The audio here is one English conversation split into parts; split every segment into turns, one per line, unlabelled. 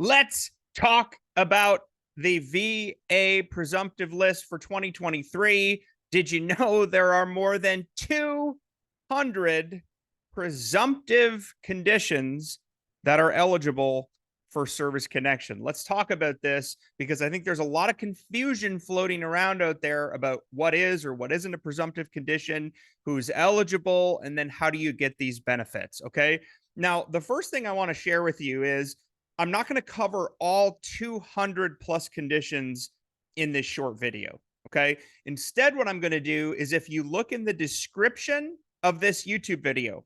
Let's talk about the VA Presumptive List for 2023. Did you know there are more than 200 presumptive conditions that are eligible for service connection? Let's talk about this because I think there's a lot of confusion floating around out there about what is or what isn't a presumptive condition, who's eligible, and then how do you get these benefits, okay? Now, the first thing I want to share with you is I'm not going to cover all 200 plus conditions in this short video. Okay. Instead, what I'm going to do is if you look in the description of this YouTube video,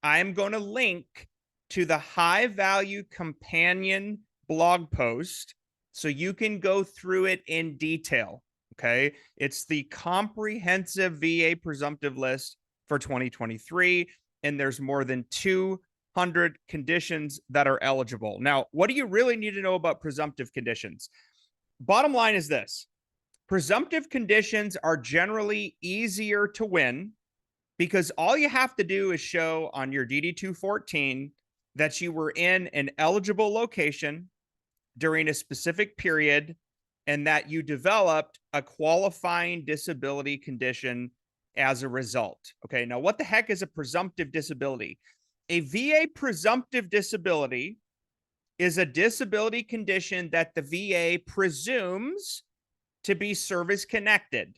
I'm going to link to the high value companion blog post so you can go through it in detail. Okay. It's the comprehensive VA presumptive list for 2023. And there's more than 200 conditions that are eligible. Now, what do you really need to know about presumptive conditions? Bottom line is this: presumptive conditions are generally easier to win because all you have to do is show on your DD-214 that you were in an eligible location during a specific period and that you developed a qualifying disability condition as a result. Okay, now what the heck is a presumptive disability? A VA presumptive disability is a disability condition that the VA presumes to be service connected,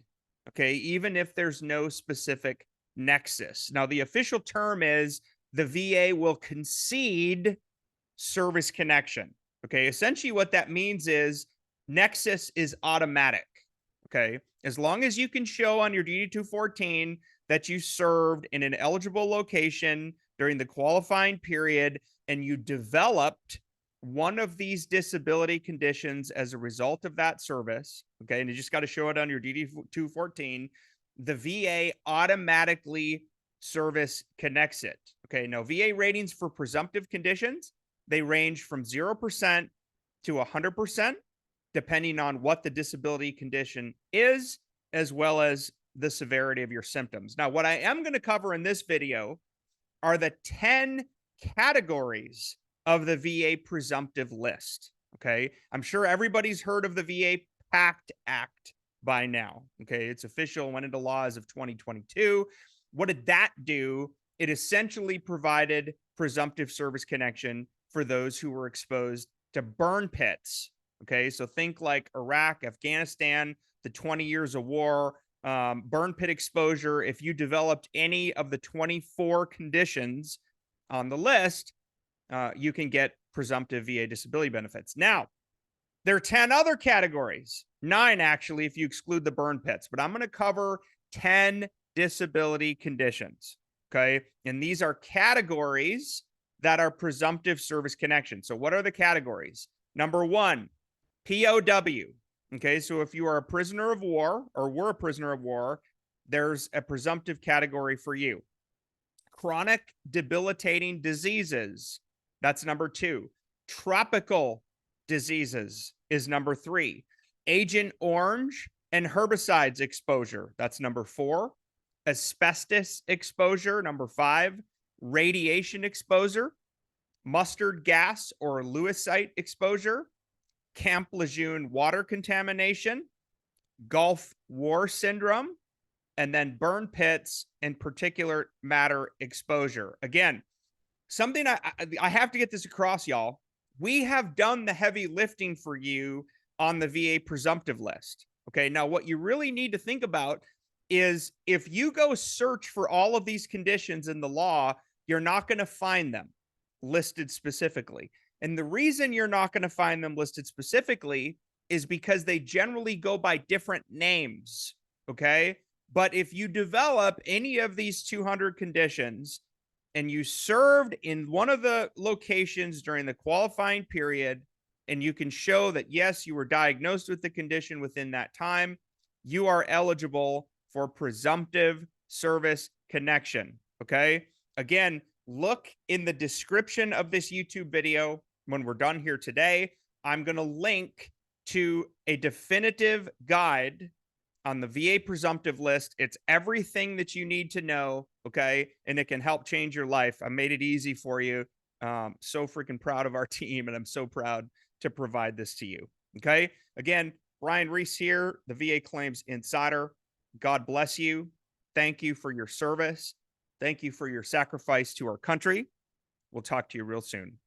okay, even if there's no specific nexus. Now, the official term is the VA will concede service connection. Okay, essentially what that means is nexus is automatic. Okay, as long as you can show on your DD-214 that you served in an eligible location during the qualifying period and you developed one of these disability conditions as a result of that service, okay, and you just got to show it on your DD-214, the VA automatically service connects it. Okay, now VA ratings for presumptive conditions, they range from 0% to 100%, depending on what the disability condition is, as well as the severity of your symptoms. Now, what I am going to cover in this video are the 10 categories of the VA presumptive list. Okay, I'm sure everybody's heard of the VA PACT Act by now. Okay, it's official, went into law as of 2022. What did that do? It essentially provided presumptive service connection for those who were exposed to burn pits. Okay, so think like Iraq, Afghanistan, the 20 years of war, burn pit exposure. If you developed any of the 24 conditions on the list, you can get presumptive VA disability benefits. Now, there are 10 other categories, 9 actually, if you exclude the burn pits, but I'm going to cover 10 disability conditions. Okay, and these are categories that are presumptive service connection. So, what are the categories? Number 1, POW. Okay, so if you are a prisoner of war or were a prisoner of war, there's a presumptive category for you. Chronic debilitating diseases, that's number 2. Tropical diseases is number 3. Agent Orange and herbicides exposure, that's number 4. Asbestos exposure, number 5. Radiation exposure, mustard gas or Lewisite exposure, Camp Lejeune water contamination, Gulf War syndrome, and then burn pits and particulate matter exposure. Again, something I have to get this across, y'all. We have done the heavy lifting for you on the VA presumptive list. Okay, now what you really need to think about is if you go search for all of these conditions in the law, you're not going to find them listed specifically. And the reason you're not going to find them listed specifically is because they generally go by different names. Okay. But if you develop any of these 200 conditions and you served in one of the locations during the qualifying period, and you can show that, yes, you were diagnosed with the condition within that time, you are eligible for presumptive service connection. Okay. Again, look in the description of this YouTube video. When we're done here today, I'm going to link to a definitive guide on the VA presumptive list. It's everything that you need to know, okay? And it can help change your life. I made it easy for you. So freaking proud of our team, and I'm so proud to provide this to you. Okay. Again, Brian Reese here, the VA Claims Insider. God bless you. Thank you for your service. Thank you for your sacrifice to our country. We'll talk to you real soon.